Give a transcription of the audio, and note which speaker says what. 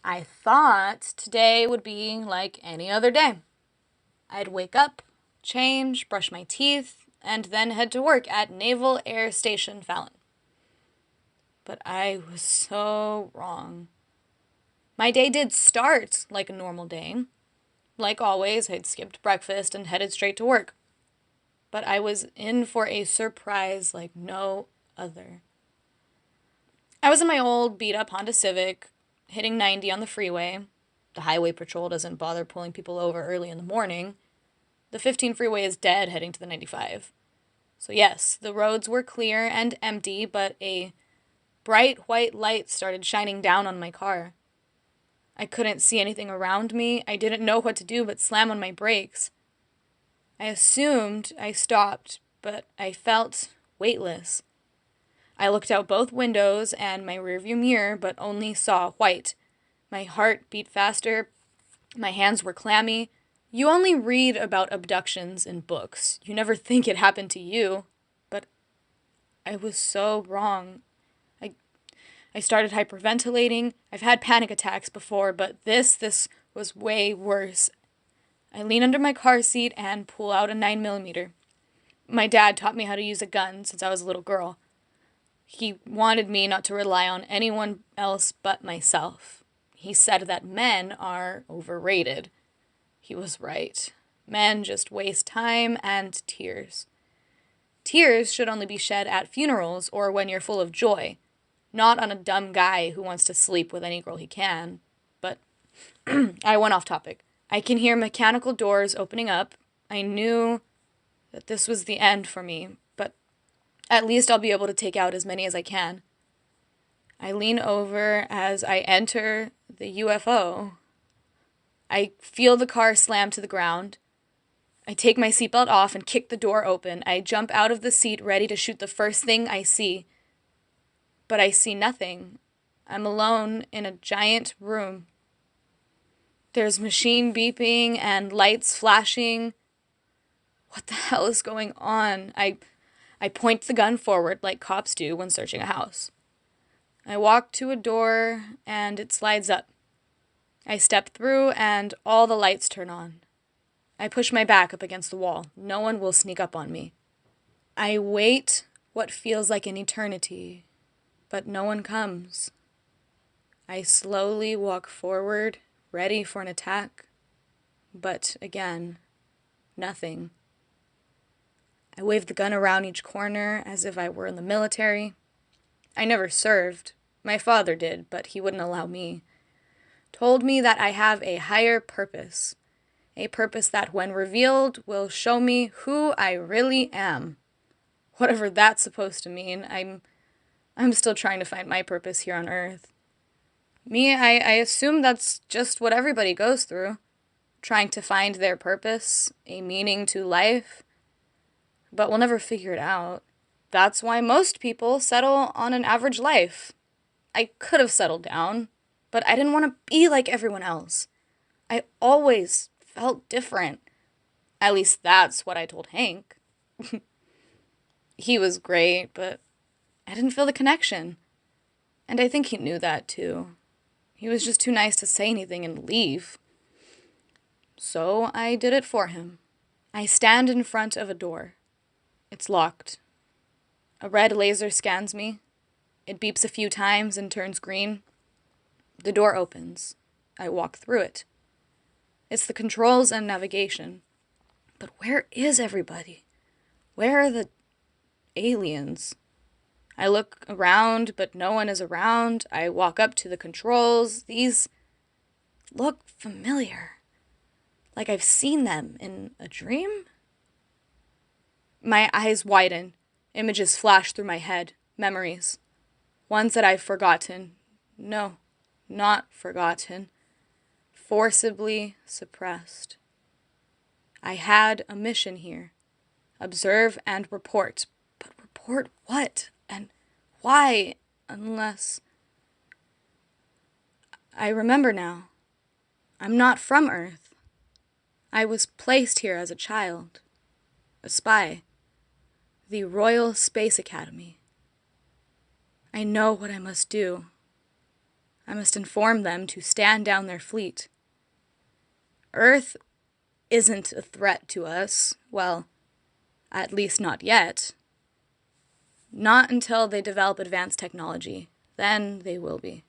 Speaker 1: I thought today would be like any other day. I'd wake up, change, brush my teeth, and then head to work at Naval Air Station Fallon. But I was so wrong. My day did start like a normal day. Like always, I'd skipped breakfast and headed straight to work. But I was in for a surprise like no other. I was in my old beat-up Honda Civic, hitting 90 on the freeway. The highway patrol doesn't bother pulling people over early in the morning. The 15 freeway is dead heading to the 95. So yes, the roads were clear and empty, but a bright white light started shining down on my car. I couldn't see anything around me. I didn't know what to do but slam on my brakes. I assumed I stopped, but I felt weightless. I looked out both windows and my rearview mirror, but only saw white. My heart beat faster. My hands were clammy. You only read about abductions in books. You never think it happened to you. But I was so wrong. I started hyperventilating. I've had panic attacks before, but this was way worse. I lean under my car seat and pull out a 9mm. My dad taught me how to use a gun since I was a little girl. He wanted me not to rely on anyone else but myself. He said that men are overrated. He was right. Men just waste time and tears. Tears should only be shed at funerals or when you're full of joy, not on a dumb guy who wants to sleep with any girl he can. But I went off topic. I can hear mechanical doors opening up. I knew that this was the end for me, but at least I'll be able to take out as many as I can. I lean over as I enter the UFO. I feel the car slam to the ground. I take my seatbelt off and kick the door open. I jump out of the seat ready to shoot the first thing I see. But I see nothing. I'm alone in a giant room. There's machine beeping and lights flashing. What the hell is going on? I point the gun forward like cops do when searching a house. I walk to a door and it slides up. I step through and all the lights turn on. I push my back up against the wall. No one will sneak up on me. I wait what feels like an eternity, but no one comes. I slowly walk forward, ready for an attack, but again, nothing. I wave the gun around each corner as if I were in the military. I never served. My father did, but he wouldn't allow me. Told me that I have a higher purpose. A purpose that, when revealed, will show me who I really am. Whatever that's supposed to mean, I'm still trying to find my purpose here on Earth. I assume that's just what everybody goes through. Trying to find their purpose, a meaning to life. But we'll never figure it out. That's why most people settle on an average life. I could have settled down, but I didn't want to be like everyone else. I always felt different. At least that's what I told Hank. He was great, but I didn't feel the connection. And I think he knew that too. He was just too nice to say anything and leave. So I did it for him. I stand in front of a door. It's locked. A red laser scans me. It beeps a few times and turns green. The door opens. I walk through it. It's the controls and navigation. But where is everybody? Where are the aliens? I look around, but no one is around. I walk up to the controls. These look familiar. Like I've seen them in a dream? My eyes widen. Images flash through my head. Memories. Ones that I've forgotten. No, not forgotten. Forcibly suppressed. I had a mission here. Observe and report. But report what? And why? Unless... I remember now. I'm not from Earth. I was placed here as a child. A spy. The Royal Space Academy. I know what I must do. I must inform them to stand down their fleet. Earth isn't a threat to us. Well, at least not yet. Not until they develop advanced technology. Then they will be.